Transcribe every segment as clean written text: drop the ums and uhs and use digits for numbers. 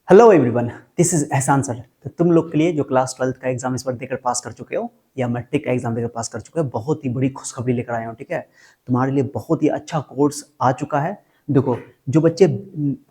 Hello everyone, this is एहसान sir. तो तुम लोग के लिए जो क्लास 12th का एग्जाम इस बार देकर पास कर चुके हो या मैट्रिक का एग्जाम देकर पास कर चुके हो, बहुत ही बड़ी खुशखबरी लेकर आया हूँ। ठीक है, तुम्हारे लिए बहुत ही अच्छा कोर्स आ चुका है। देखो, जो बच्चे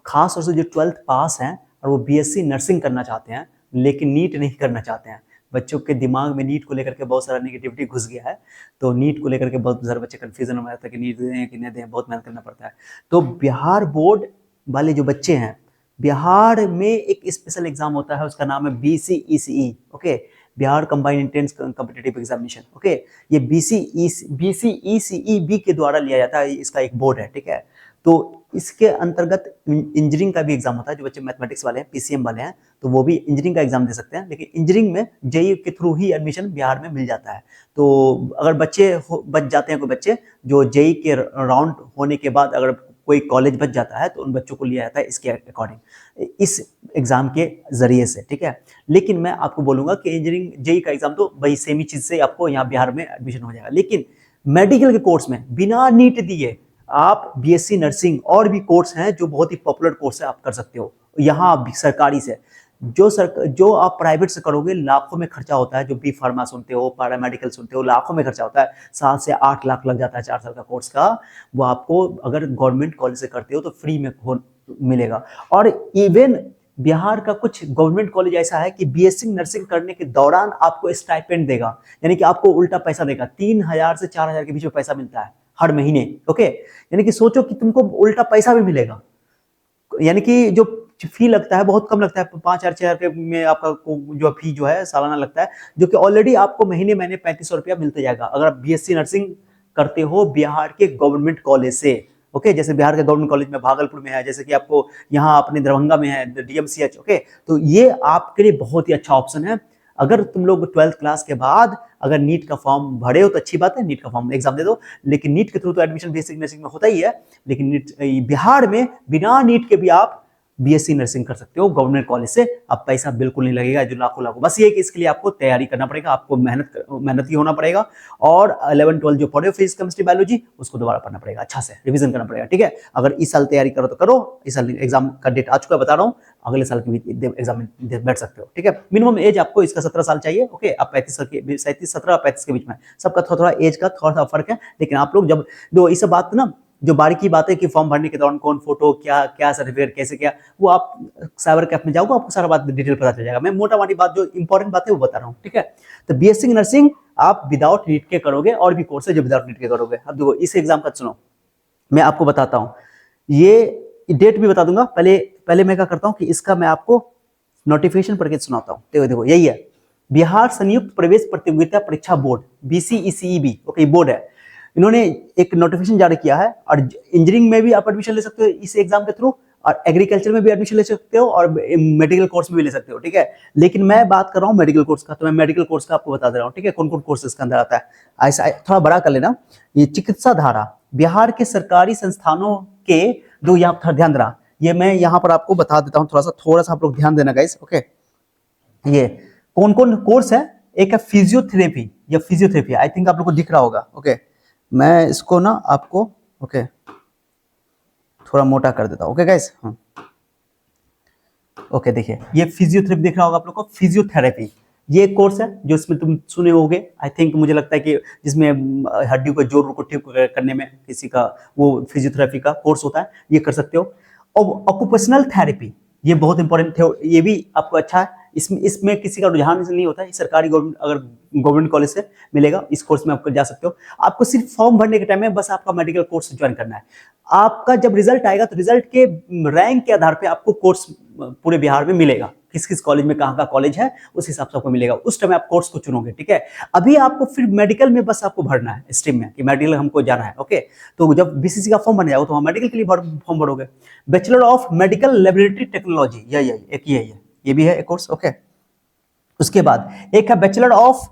खास तौर से जो 12th पास हैं और वो बीएससी नर्सिंग करना चाहते हैं लेकिन नीट नहीं करना चाहते हैं, बच्चों के दिमाग में नीट को लेकर के बहुत सारा नेगेटिविटी घुस गया है। तो नीट को लेकर के बहुत सारे बच्चे कंफ्यूजन में रहता है कि नीट दें कि नहीं दें, बहुत मेहनत करना पड़ता है। तो बिहार बोर्ड वाले जो बच्चे हैं, बिहार में एक स्पेशल एग्जाम होता है, उसका नाम है BCECE. Okay, Bihar combined entrance competitive examination. Okay, ये बीसीईसीई के द्वारा लिया जाता है, इसका एक बोर्ड है। ठीक है, तो इसके अंतर्गत इंजीनियरिंग का भी एग्जाम होता है। जो बच्चे मैथमेटिक्स वाले हैं, पीसीएम वाले हैं, तो वो भी इंजीनियरिंग का एग्जाम दे सकते हैं, लेकिन इंजीनियरिंग में जेईई के थ्रू ही एडमिशन बिहार में मिल जाता है। तो अगर बच जाते हैं, कोई बच्चे जो जेईई के राउंड होने के बाद अगर कोई कॉलेज बच जाता है, तो उन बच्चों को लिया जाता है इसके अकॉर्डिंग, इस एग्जाम के जरिए से। ठीक है, लेकिन मैं आपको बोलूंगा कि इंजीनियरिंग जेईई का एग्जाम तो वही सेम ही चीज से आपको यहाँ बिहार में एडमिशन हो जाएगा। लेकिन मेडिकल के कोर्स में बिना नीट दिए आप बीएससी नर्सिंग और भी कोर्स हैं जो बहुत ही पॉपुलर कोर्स है, आप कर सकते हो यहाँ सरकारी से। जो आप प्राइवेट से करोगे लाखों में खर्चा होता है। जो बी फार्मा सुनते हो, पैरामेडिकल सुनते हो, लाखों में खर्चा होता है। 7 से 8 लाख लग जाता है 4 साल का कोर्स का। वो आपको अगर गवर्नमेंट कॉलेज से करते हो तो फ्री में मिलेगा। और इवन बिहार का कुछ गवर्नमेंट कॉलेज ऐसा है कि बीएससी नर्सिंग करने के दौरान आपको स्टाइपेंड देगा, यानी कि आपको उल्टा पैसा देगा। 3,000 से 4,000 के बीच में पैसा मिलता है हर महीने। ओके, यानी कि सोचो कि तुमको उल्टा पैसा भी मिलेगा। यानी कि जो फी लगता है बहुत कम लगता है, 5,000 6,000 में आपका जो फी जो है सालाना लगता है, जो कि ऑलरेडी आपको महीने महीने 3,500 रुपया मिलते जाएगा अगर आप बीएससी नर्सिंग करते हो बिहार के गवर्नमेंट कॉलेज से। ओके, जैसे बिहार के गवर्नमेंट कॉलेज में भागलपुर में है, जैसे कि आपको यहाँ अपने दरभंगा में है डीएमसीएच। ओके, तो ये आपके लिए बहुत ही अच्छा ऑप्शन है। अगर तुम लोग 12th क्लास के बाद अगर नीट का फॉर्म भरे हो तो अच्छी बात है, नीट का फॉर्म एग्जाम दे दो। लेकिन नीट के थ्रू तो एडमिशन बेसिक नर्सिंग में होता ही है, लेकिन नीट बिहार में बिना नीट के भी आप बीएससी नर्सिंग कर सकते हो गवर्नमेंट कॉलेज से। अब पैसा बिल्कुल नहीं लगेगा जो लाखों लाखों, बस ये कि इसके लिए आपको तैयारी करना पड़ेगा, आपको मेहनती होना पड़ेगा। और 11 12 जो पढ़े हो फिजिक्स केमिस्ट्री बायोलॉजी, उसको दोबारा पढ़ना पड़ेगा, अच्छा से रिवीजन करना पड़ेगा। ठीक है, अगर इस साल तैयारी करो तो करो, इस साल एग्जाम का डेट आ चुका है बता रहा हूँ, अगले साल की एग्जाम में बैठ सकते हो। ठीक है, मिनिमम एज आपको इसका 17 साल चाहिए। ओके, आप 37 17 35 के बीच में, सबका थोड़ा एज का थोड़ा सा फर्क है। लेकिन आप लोग जब दो ये सब बात ना, जो बारीकी बात है कि फॉर्म भरने के दौरान कौन फोटो क्या क्या सर्टिफिकेट कैसे क्या, वो आप साइबर कैफ में जाओगे, आपको सारा बात डिटेल पता चल जाएगा। मैं मोटा मोटी बात जो इंपॉर्टेंट बात है वो बता रहा हूँ। ठीक है, तो बीएससी नर्सिंग आप विदाउट नीट के करोगे, और भी कोर्स है जो विदाउट नीट के करोगे। अब देखो इस एग्जाम का सुनो, मैं आपको बताता हूँ, ये डेट भी बता दूंगा। पहले मैं क्या करता हूँ कि इसका मैं आपको नोटिफिकेशन पढ़ के सुनाता हूँ। देखो देखो यही है, बिहार संयुक्त प्रवेश प्रतियोगिता परीक्षा बोर्ड, बीसीईसीई। ओके, बोर्ड है। इन्होंने एक नोटिफिकेशन जारी किया है, और इंजीनियरिंग में भी आप एडमिशन ले सकते हो इस एग्जाम के थ्रू, और एग्रीकल्चर में भी एडमिशन ले सकते हो, और मेडिकल कोर्स में भी ले सकते हो। ठीक है, लेकिन मैं बात कर रहा हूँ मेडिकल कोर्स का, तो मैं मेडिकल कोर्स का आपको बता दे रहा हूँ। ठीक है, कौन कौन कोर्स इसके अंदर आता है, ऐसा थोड़ा बड़ा कर लेना। ये चिकित्सा धारा, बिहार के सरकारी संस्थानों के, जो यहाँ ध्यान देना, ये मैं यहाँ पर आपको बता देता हूँ, थोड़ा सा आप लोग ध्यान देना गाइस। ओके, ये कौन कौन कोर्स है, एक है फिजियोथेरेपी, या फिजियोथेरेपी आई थिंक आप लोग को दिख रहा होगा। ओके, मैं इसको ना आपको ओके थोड़ा मोटा कर देता हूं। ओके गाइस, ओके देखिए ये फिजियोथेरेपी दिख रहा होगा आप लोग को, फिजियोथेरेपी ये एक कोर्स है जो इसमें तुम सुने होगे। आई थिंक मुझे लगता है कि जिसमें हड्डियों को जोड़ को ठीक करने में किसी का वो फिजियोथेरेपी का कोर्स होता है, ये कर सकते हो। और ऑक्यूपेशनल थेरेपी, ये बहुत इंपॉर्टेंट है, ये भी आपको अच्छा है। इसमें किसी का रुझान नहीं होता है, सरकारी अगर गवर्नमेंट कॉलेज से मिलेगा, इस कोर्स में आप जा सकते हो। आपको सिर्फ फॉर्म भरने के टाइम में बस आपका मेडिकल कोर्स ज्वाइन करना है। आपका जब रिजल्ट आएगा तो रिजल्ट के रैंक के आधार पे आपको कोर्स पूरे बिहार में मिलेगा, किस किस कॉलेज में कहाँ का कॉलेज है उस हिसाब से आपको मिलेगा, उस टाइम आप कोर्स को चुनोगे। ठीक है, अभी आपको फिर मेडिकल में बस आपको भरना है स्ट्रीम में कि मेडिकल हमको जाना है। ओके, तो जब बीसीसी का फॉर्म बन जाएगा तो हम मेडिकल के लिए फॉर्म भरोगे। Bachelor of medical laboratory technology, यही एक ही है, ये भी है एक कोर्स। ओके, उसके बाद एक है bachelor of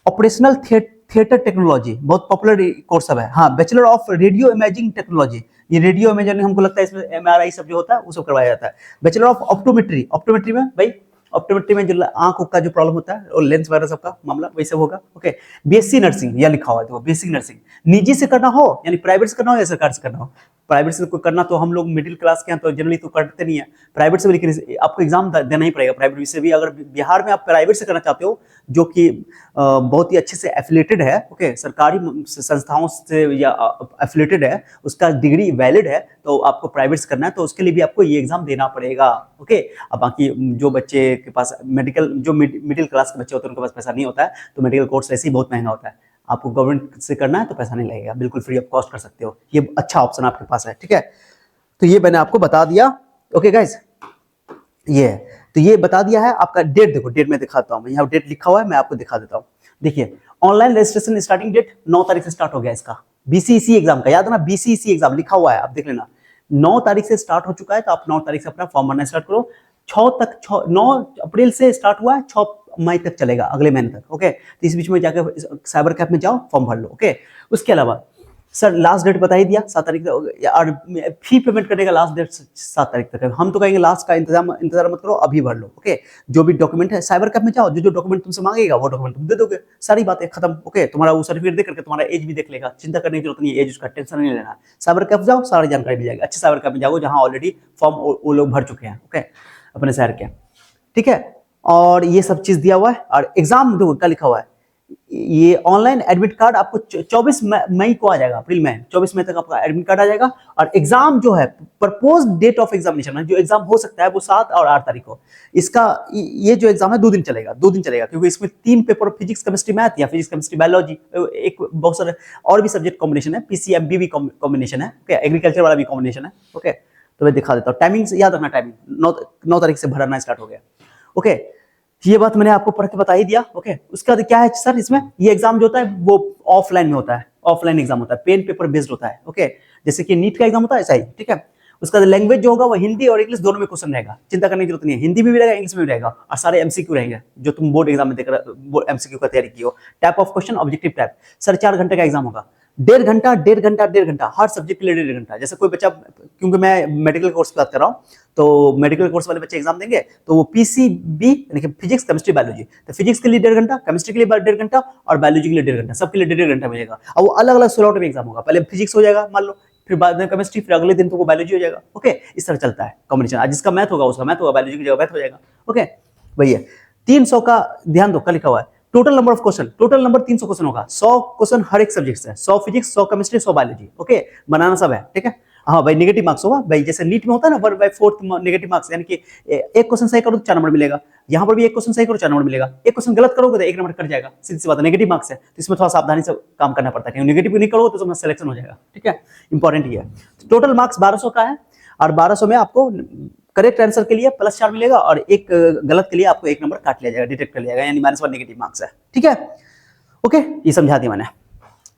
operational theatre technology, बहुत पॉपुलर कोर्स सब है। हाँ, bachelor of radio imaging technology, ये रेडियो इमेजिंग हमको लगता है इसमें एमआरआई सब जो होता है वो सब करवाया जाता है। बैचलर ऑफ ऑप्टोमेट्री, ऑप्टोमेट्री में भाई ऑप्टोमेट्री में जो आंख का जो प्रॉब्लम होता है और लेंस वगैरह सबका मामला वही सब होगा। ओके, बीएससी नर्सिंग यह लिखा हुआ है, देखो बीएससी नर्सिंग निजी से करना हो यानी प्राइवेट से करना हो या सरकार से करना हो, प्राइवेट से कोई करना तो हम लोग मिडिल क्लास के हैं तो जनरली तो करते नहीं है प्राइवेट से भी, लेकिन आपको एग्जाम देना ही पड़ेगा प्राइवेट से भी। अगर बिहार में आप प्राइवेट से करना चाहते हो जो कि बहुत ही अच्छे से एफिलेटेड है, ओके, सरकारी संस्थाओं से या एफिलेटेड है, उसका डिग्री वैलिड है, तो आपको प्राइवेट से करना है तो उसके लिए भी आपको ये एग्जाम देना पड़ेगा, ओके। अब बाकी जो बच्चे के पास मेडिकल, जो मिडिल क्लास के बच्चे होते हैं उनके पास पैसा नहीं होता है तो मेडिकल कोर्स वैसे ही बहुत महंगा होता है। आपको गवर्नमेंट से करना है तो पैसा नहीं लगेगा, बिल्कुल फ्री ऑफ कॉस्ट कर सकते हो, ये अच्छा ऑप्शन आपके पास है, ठीक है। तो ये मैंने आपको बता दिया, ओके गाइज, ये तो ये बता दिया है। आपका डेट देखो, डेट में दिखाता हूँ, यहाँ डेट लिखा हुआ है, मैं आपको दिखा देता हूँ। देखिए ऑनलाइन रजिस्ट्रेशन स्टार्टिंग डेट 9 तारीख से स्टार्ट हो गया इसका, बीसीईसी एग्जाम का, याद है ना, बीसीईसी एग्जाम लिखा हुआ है, आप देख लेना 9 तारीख से स्टार्ट हो चुका है। तो आप 9 तारीख से अपना फॉर्म भरना स्टार्ट करो। 9 अप्रैल से स्टार्ट हुआ है, 6 मई तक चलेगा, अगले महीने तक, ओके। तो इस बीच में जाकर साइबर कैफ में जाओ, फॉर्म भर लो, ओके। उसके अलावा सर लास्ट डेट बता ही दिया 7 तारीख तक, और फी पेमेंट करने का लास्ट डेट 7 तारीख तक है। हम तो कहेंगे लास्ट का इंतजार मत करो, अभी भर लो, ओके। जो भी डॉक्यूमेंट है साइबर कैफ में जाओ, जो डॉक्यूमेंट तुमसे मांगेगा वो डॉक्यूमेंट तुम दे दोगे, सारी बातें खत्म, ओके। तुम्हारा वो सर्टिफिकेट दे करके तुम्हारा एज भी देख लेगा, चिंता करने की जरूरत नहीं है, एज उसका टेंशन नहीं लेना। साइबर कैफ जाओ, सारी जानकारी मिल जाएगी। अच्छे साइबर कैफ में जाओ जहाँ ऑलरेडी फॉर्म वो लोग भर चुके हैं, ओके, अपने शहर के, ठीक है। और ये सब चीज दिया हुआ है। और एग्जाम देखो क्या लिखा हुआ है, ये ऑनलाइन एडमिट कार्ड आपको 24 मई को आ जाएगा, अप्रैल में 24 मई तक आपका एडमिट कार्ड आ जाएगा। और एग्जाम जो है, प्रपोज डेट ऑफ एग्जामिनेशन, जो एग्जाम हो सकता है वो 7 और 8 तारीख को। इसका ये जो एग्जाम है 2 दिन चलेगा, 2 दिन चलेगा, क्योंकि इसमें 3 पेपर, फिजिक्स केमिस्ट्री मैथ या फिजिक्स केमिस्ट्री बायोलॉजी, एक बहुत सारे और भी सब्जेक्ट कॉम्बिनेशन है, पीसीएमबी भी कॉम्बिनेशन है, ओके, एग्रीकल्चर वाला भी कॉम्बिनेशन है, ओके। तो मैं दिखा देता हूँ, टाइमिंग याद रखना, टाइमिंग 9 तारीख से भरना स्टार्ट हो गया, ओके। ये बात मैंने आपको पढ़ के बता ही दिया, ओके। उसके बाद क्या है सर, इसमें ये एग्जाम जो होता है वो ऑफलाइन में होता है, ऑफलाइन एग्जाम होता है, पेन पेपर बेस्ड होता है, ओके। जैसे कि नीट का एग्जाम होता है ऐसा ही, ठीक है। उसका लैंग्वेज जो होगा वो हिंदी और इंग्लिश दोनों में क्वेश्चन रहेगा, चिंता करने की जरूरत नहीं है, हिंदी में भी रहेगा, इंग्लिश में भी रहेगा, और सारे एमसीक्यू रहेंगे जो तुम बोर्ड एग्जाम में देख रहे, एमसीक्यू का तैयारी की हो। Type of question objective type, sir 4 घंटे का एग्जाम होगा, 1.5 घंटा 1.5 घंटा 1.5 घंटा, हर सब्जेक्ट के लिए 1.5 घंटा। जैसे कोई बच्चा, क्योंकि मैं मेडिकल कोर्स की बात कर रहा हूँ, तो मेडिकल कोर्स वाले बच्चे एग्जाम देंगे तो वो पीसीबी यानी कि फिजिक्स केमिस्ट्री बायोलॉजी, तो फिजिक्स के लिए 1.5 घंटा, केमिस्ट्री के लिए 1.5 घंटा और बायोलॉजी के लिए 1.5 घंटा, सबके लिए 1.5 घंटा मिलेगा। और वो अलग अलग स्लॉट में एग्जाम होगा, पहले फिजिक्स हो जाएगा मान लो, फिर बाद में केमिस्ट्री, फिर अगले दिन तो वो बायोलॉजी हो जाएगा, ओके। इस तरह चलता है कॉम्बिनेशन, जिसका मैथ होगा उसका मैथ होगा, बायोलॉजी की जगह मैथ हो जाएगा, ओके भैया। 300 का ध्यान दो, क्या लिखा हुआ है, total number of question, total number 300 question होगा, 100 क्वेश्चन हर एक सब्जेक्ट से, 100 फिजिक्स, 100 केमिस्ट्री, 100 बायोलॉजी, ओके। बनाना सब है, ठीक है। हाँ भाई, नेगेटिव मार्क्स होगा भाई, जैसे नीट में होता है ना 1/4 नेगेटिव मार्क्स, यानी कि एक क्वेश्चन सही करो तो 4 नंबर मिलेगा, यहाँ पर भी एक क्वेश्चन सही करो 4 नंबर मिलेगा, एक क्वेश्चन गलत करोगे तो 1 नंबर कट जाएगा, सीधी सी बात है, नेगेटिव मार्क्स है, तो इसमें थोड़ा सावधानी से काम करना पड़ता है, क्योंकि नेगेटिव नहीं करोगे तो तुम्हारा सिलेक्शन हो जाएगा, ठीक है, इंपॉर्टेंट ये है। टोटल मार्क्स 1200 का है, और 1200 में आपको करेक्ट आंसर के लिए +4 मिलेगा, और एक गलत के लिए आपको 1 नंबर काट लिया जाएगा, डिटेक्ट कर लिया जाएगा, यानी -1 नेगेटिव मार्क्स है, ठीक है, ओके। ये समझा दिया मैंने।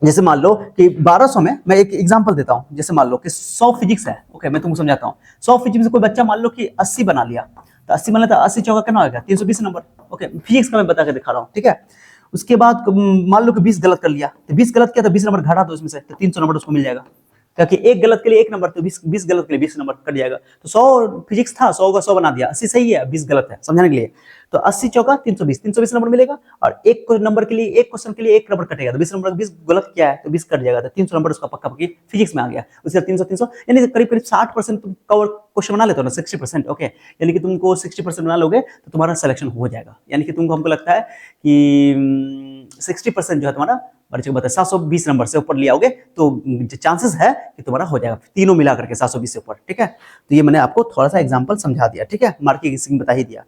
जैसे मान लो कि 1200 में मैं एक एग्जांपल देता हूं, जैसे मान लो कि 100 फिजिक्स है, ओके, मैं तुमको समझाता हूं। 100 फिजिक्स में कोई बच्चा मान लो कि 80 बना लिया, तो 80 बना तो 80 चौका कितना होगा, 320 नंबर, ओके। फिजिक्स का मैं बता के दिखा रहा हूं, ठीक है। उसके बाद मान लो कि 20 गलत कर लिया, तो 20 गलत किया तो 20 नंबर घटा दो इसमें से, तो 300 नंबर उसको मिल जाएगा, क्योंकि एक गलत के लिए 1 नंबर, तो 20 गलत के लिए 20 नंबर कट जाएगा। तो 100 फिजिक्स था, 100 का 100 बना दिया, 80 सही है, 20 गलत है, समझाने के लिए। तो 80 चौका 320 नंबर मिलेगा, और एक नंबर के लिए, एक क्वेश्शन के लिए 1 नंबर कटेगा, तो 20 नंबर 20 गलत किया है तो 20 कट जाएगा, तो 300 नंबर उसका पक्का पक्की फिजिक्स में आ गया। उसके 300 यानी करीब करीब 60% तुम कवर क्वेश्चन बना लेते हो ना, 60%, ओके। यानी कि तुमको 60% बना लोगे तो तुम्हारा सिलेक्शन हो जाएगा, यानी कि तुमको, हमको लगता है कि 60% जो है तुम्हारा, बच्चे को बताया 720 नंबर से ऊपर ले आओगे तो चांसेस है कि तुम्हारा हो जाएगा, तीनों मिला करके 720 से ऊपर, ठीक है। तो ये मैंने आपको थोड़ा सा एग्जांपल समझा दिया, ठीक है, मार्किंग बता ही दिया,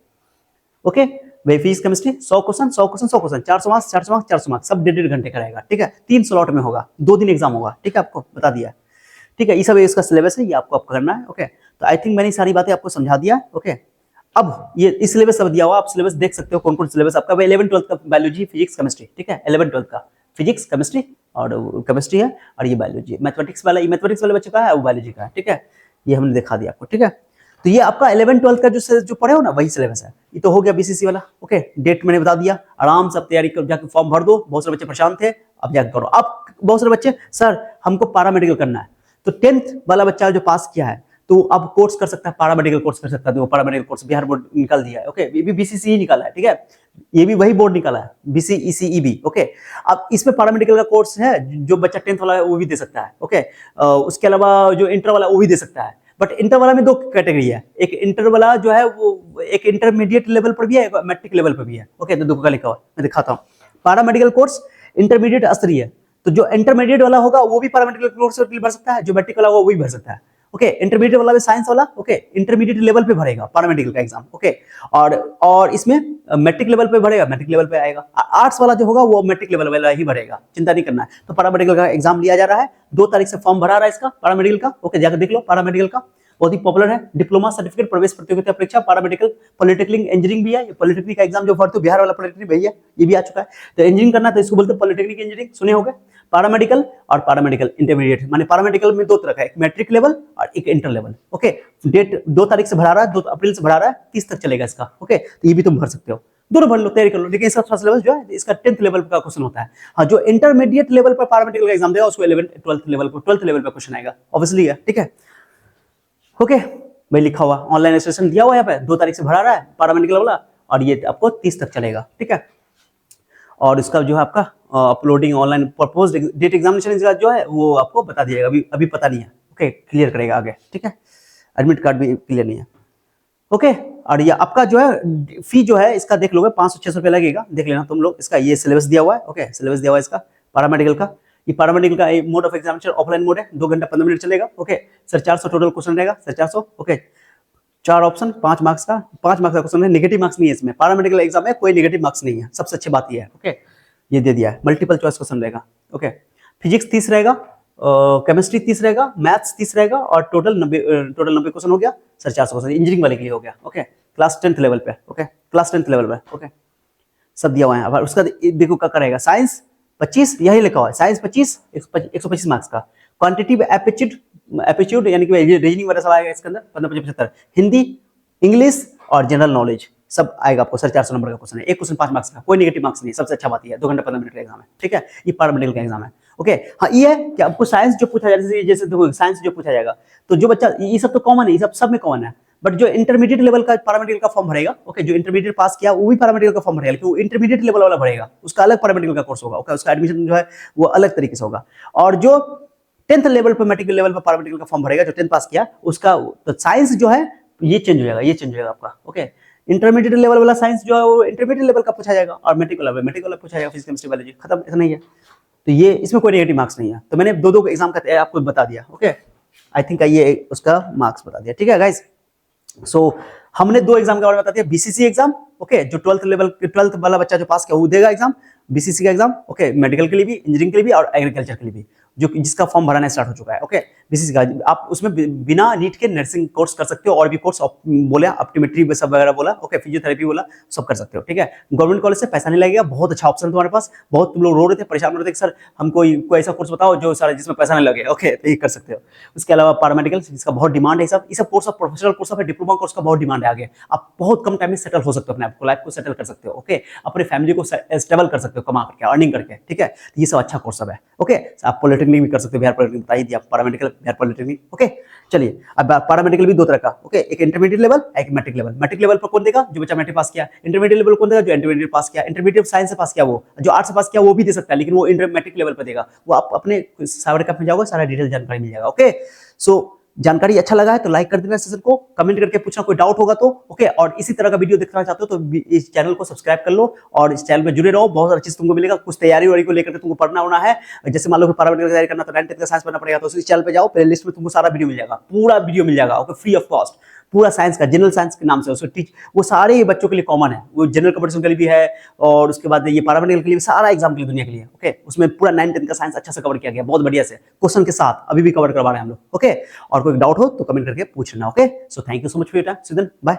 ओके। भाई physics chemistry 100 question 100 question 100 question, 400 marks 400 marks 400 marks, सब 1.5 घंटे का रहेगा, ठीक है। 3 स्लॉट में होगा, 2 दिन एग्जाम होगा, ठीक है, आपको बता दिया, ठीक है। ये सब इसका सिलेबस है, ये आपको करना है, ओके। तो आई थिंक मैंने सारी बातें आपको समझा दिया, ओके। अब ये इस सिलेबस सब दिया हुआ, आप सिलेबस देख सकते हो कौन कौन सिलेबस आपका, 11-12 का बायोलॉजी फिजिक्स केमिस्ट्री, ठीक है, 11-12 का फिजिक्स केमिस्ट्री और केमिस्ट्री है, और ये बायोलॉजी, मैथमेटिक्स वाला, ये मैथमेटिक्स वाले बच्चे का है, वो बायोलॉजी का है, ठीक है। ये हमने दिखा दिया आपको, ठीक है। तो ये आपका 11-12 का जो पढ़े हो ना, वही सिलेबस है। ये तो हो गया बीसीसी वाला, ओके। डेट मैंने बता दिया, आराम से तैयारी कर, जाकर फॉर्म भर दो। बहुत सारे बच्चे परेशान थे, अब जाकर करो। अब बहुत सारे बच्चे, सर हमको पैरामेडिकल करना है, तो 10th वाला बच्चा जो पास किया है तो अब कोर्स कर सकता है, पैरामेडिकल कोर्स कर सकता है, तो पैरामेडिकल कोर्स बिहार बोर्ड निकाल दिया है, ओके, ये भी बीसीसी ही निकाला है, ठीक है। ये भी वही बोर्ड निकाला है, BCECEB। ओके, अब इसमें पैरामेडिकल का कोर्स है, जो बच्चा 10th वाला है वो भी दे सकता है। ओके, उसके अलावा जो इंटर वाला वो भी दे सकता है, बट इंटर वाला में दो कैटेगरी है, एक इंटर वाला जो है वो एक इंटरमीडिएट लेवल पर भी है, एक मैट्रिक लेवल पर भी है। ओके, तो देखो क्या लिखा हुआ है, मैं दिखाता हूँ। पैरामेडिकल कोर्स इंटरमीडिएट स्तरीय है, तो जो इंटरमीडिएट वाला होगा वो भी पैरामेडिकल कोर्स के लिए भर सकता है, जो मैट्रिक वाला होगा वो भी भर सकता है। ओके, इंटरमीडिएट वाला भी साइंस वाला ओके इंटरमीडिएट लेवल पे भरेगा पैरामेडिकल का एग्जाम। ओके, और इसमें मैट्रिक लेवल पे भरेगा, मैट्रिक लेवल पे आएगा। आर्ट्स वाला जो होगा वो मैट्रिक लेवल वाला ही भरेगा, चिंता नहीं करना है। तो पैरामेडिकल का एग्जाम लिया जा रहा है, 2 तारीख से फॉर्म भरा रहा है इसका पैरामेडिकल का। ओके, जाकर देख लो, पैरामेडिकल का बहुत ही पॉपुलर है। डिप्लोमा सर्टिफिकेट प्रवेश प्रतियोगिता परीक्षा पैरामेडिकल, पॉलिटेक्निक इंजीनियरिंग भी है। ये पॉलिटेक्निक का एग्जाम जो भरते हो, बिहार वाला पॉलिटेक्निक भैया ये भी आ चुका है। तो इंजीनियरिंग करना तो इसको बोलते हैं पॉलिटेक्निक इंजीनियरिंग, सुने होंगे। पैरामेडिकल और पैरामेडिकल इंटरमीडिएट, माने पैरामेडिकल में 2 तरह का, एक मैट्रिक लेवल और एक इंटर लेवल। ओके, डेट 2 तारीख से भरा रहा है, 2 अप्रैल से भरा रहा है, 30 तक चलेगा इसका। ओके, तो ये भी तुम भर सकते हो, दोनों भर लो, तैयारी कर लो। लेकिन इसका सिलेबस जो है इसका 10th लेवल का क्वेश्चन होता है। हाँ, जो इंटरमीडिएट लेवल पर पैरामेडिकल का एग्जाम देगा उसको 11th 12th लेवल पर क्वेश्चन आएगा, ऑब्वियसली है। ठीक है, ओके भाई, लिखा हुआ ऑनलाइन रजिस्ट्रेशन दिया हुआ है यहाँ पे, 2 तारीख से भरा रहा है पैरामेडिकल वाला, और ये आपको 30 तक चलेगा। ठीक है, और इसका जो है आपका uploading online propose date examination जो है वो आपको बता दिएगा, अभी पता नहीं है। ओके, क्लियर करेगा आगे। ठीक है, एडमिट कार्ड भी क्लियर नहीं है। ओके, और ये आपका जो है फी जो है इसका देख लोगे, 500-600 रुपये लगेगा, देख लेना तुम लोग। इसका ये सिलेबस दिया हुआ है। ओके, सिलेबस दिया हुआ है इसका पैरामेडिकल का। ये पैरामेडिकल का mode of examination offline mode है, 2 घंटा 15 मिनट चलेगा। ओके, 450 टोटल क्वेश्चन रहेगा, 450। ओके, 4 ऑप्शन, 5 मार्क्स का क्वेश्चन है, नेगेटिव मार्क्स नहीं है इसमें। पैरामेडिकल एग्जाम में कोई नेगेटिव मार्क्स नहीं है, सबसे अच्छी बात ये है। ओके, ये दे दिया है, मल्टीपल चॉइस क्वेश्चन रहेगा। ओके, फिजिक्स 30 रहेगा, केमिस्ट्री 30 रहेगा, मैथ्स 30 रहेगा, और टोटल 90 क्वेश्चन हो गया, 450 क्वेश्चन इंजीनियरिंग वाले के लिए हो गया। ओके, क्लास 10th लेवल पे। ओके, क्लास 10th लेवल पे। ओके, सब दिया हुआ है। अब उसका देखो क्या करेगा, साइंस 25, यही लिखा हुआ है, साइंस 25, 125 मार्क्स का। क्वांटिटिव एप्टीट्यूड यानी कि रीजनिंग वगैरह सब आएगा इसके अंदर, 15-75। हिंदी, इंग्लिश और जनरल नॉलेज सब आएगा आपको, 450 नंबर का क्वेश्चन है। एक क्वेश्चन 5 मार्क्स का, कोई नेगेटिव मार्क्स नहीं, सबसे अच्छा बात ये है। 2 घंटा 15 मिनट का एग्जाम है। ठीक है, ये पैरामेडिकल का एग्जाम है। ओके, हाँ ये है कि आपको साइंस जो पूछा जाए, जैसे देखो साइंस जो पूछा जाएगा, तो जो बच्चा, ये सब तो कॉमन है, ये सब में कॉमन है। बट जो इंटरमीडिएट लेवल का पैरामेडिकल का फॉर्म भरेगा, ओके, जो इंटरमीडिएट पास किया वो भी पैरामेडिकल का फॉर्म भरेगा, लेकिन वो इंटरमीडिएट लेवल वाला भरेगा, उसका अलग पैरामेडिकल का कोर्स होगा। ओके, उसका एडमिशन जो है वो अलग तरीके से होगा। और जो 10th लेवल पर मैट्रिक लेवल पर पैरामेडिकल का फॉर्म भरेगा, जो 10th पास किया उसका, तो साइंस जो है ये चेंज हो जाएगा, ये चेंज हो जाएगा आपका। ओके, इंटरमीडिएट लेवल वाला साइंस जो है वो इंटरमीडिएट लेवल का पूछा जाएगा, और मैट्रिक वाला पूछा जाएगा, फिजिक्स केमिस्ट्री बायोलॉजी, खत्म, ऐसा नहीं है। तो ये इसमें कोई नेगेटिव मार्क्स नहीं है। तो मैंने 2 एग्जाम का आपको बता दिया। ओके, आई थिंक ये उसका मार्क्स बता दिया। ठीक है गाइस, सो हमने 2 एग्जाम के बारे में बता दिया। बीसीसी एग्जाम, ओके, जो 12th वाला बच्चा जो पास किया वो देगा एग्जाम, बीसीसी का एग्जाम। ओके, मेडिकल के लिए भी, इंजीनियरिंग के लिए भी, और एग्रीकल्चर के लिए भी, जो जिसका फॉर्म भराना स्टार्ट हो चुका है। ओके, बीसीसी का आप उसमें बिना नीट के नर्सिंग कोर्स कर सकते हो, और भी कोर्स बोले, ऑप्टोमेट्री सब वगैरह बोला, ओके, फिजियोथेरेपी बोला, सब कर सकते हो। ठीक है, गवर्नमेंट कॉलेज से पैसा नहीं लगेगा, बहुत अच्छा ऑप्शन तुम्हारे पास। बहुत तुम लोग रो रहे थे, परेशान हो रहे थे कि सर हमको कोई ऐसा कोर्स बताओ जो सारा जिसमें पैसा नहीं लगे। ओके, तो ये कर सकते हो। उसके अलावा पैरामेडिकल, जिसका बहुत डिमांड है, सब course of professional course of diploma course का बहुत डिमांड है आगे। आप बहुत कम टाइम में सेटल हो सकते हो, अपने आप को, लाइफ को सेटल कर सकते हो। ओके, अपने फैमिली को स्टेबल कर सकते हो, कमा करके, अर्निंग करके। ठीक है, ये सब अच्छा कोर्स सब है। ओके, आप पॉलिटेक्निक भी कर सकते हो, बिहार पॉलिटेक्निक बता ही दिया, पैरामेडिकल बिहार पॉलिटेक्निक। ओके, चलिए, अब पैरामेडिकल भी 2 तरह का। ओके, एक इंटरमीडिएट लेवल, एक मैट्रिक लेवल। मैट्रिक लेवल पर कौन देगा, जो बच्चा मैट्रिक पास किया। इंटरमीडिएट लेवल कौन देगा, जो इंटरमीडिएट पास किया, इंटरमीडिएट साइंस से पास किया, वो जो आर्ट्स से पास किया वो भी दे सकता है, लेकिन वो मैट्रिक लेवल पर देगा। वो आप अपने साइबर कैफ में जाओगे, सारा डिटेल जानकारी मिल जाएगा। ओके, सो जानकारी अच्छा लगा है तो लाइक कर देना सेशन को, कमेंट करके पूछना कोई डाउट होगा तो। ओके, और इसी तरह का वीडियो देखना चाहते हो तो इस चैनल को सब्सक्राइब कर लो, और इस चैनल में जुड़े रहो, बहुत सारी चीज तुमको मिलेगा। कुछ तैयारी वारी को लेकर तुमको पढ़ना होना है, जैसे मान लो कि पैरामेडिकल की तैयारी करना तो 9th का साइंस पढ़ना पड़ेगा, तो इस चैनल पे जाओ, प्लेलिस्ट में तुमको सारा वीडियो मिल जाएगा, पूरा वीडियो मिल जाएगा। ओके, फ्री ऑफ कॉस्ट, पूरा साइंस का, जनरल साइंस के नाम से उसको टीच, वो सारे बच्चों के लिए कॉमन है। वो जनरल कंपटीशन के लिए भी है, और उसके बाद ये पैरामेडिकल के लिए भी, सारा एग्जाम के लिए, दुनिया के लिए। ओके, उसमें पूरा 9th का साइंस अच्छा से कवर किया गया, बहुत बढ़िया से क्वेश्चन के साथ, अभी भी कवर करवा रहे हैं हम लोग। ओके, और कोई डाउट हो तो कमेंट करके पूछ लेना। Okay, so thank you so much for your time, bye.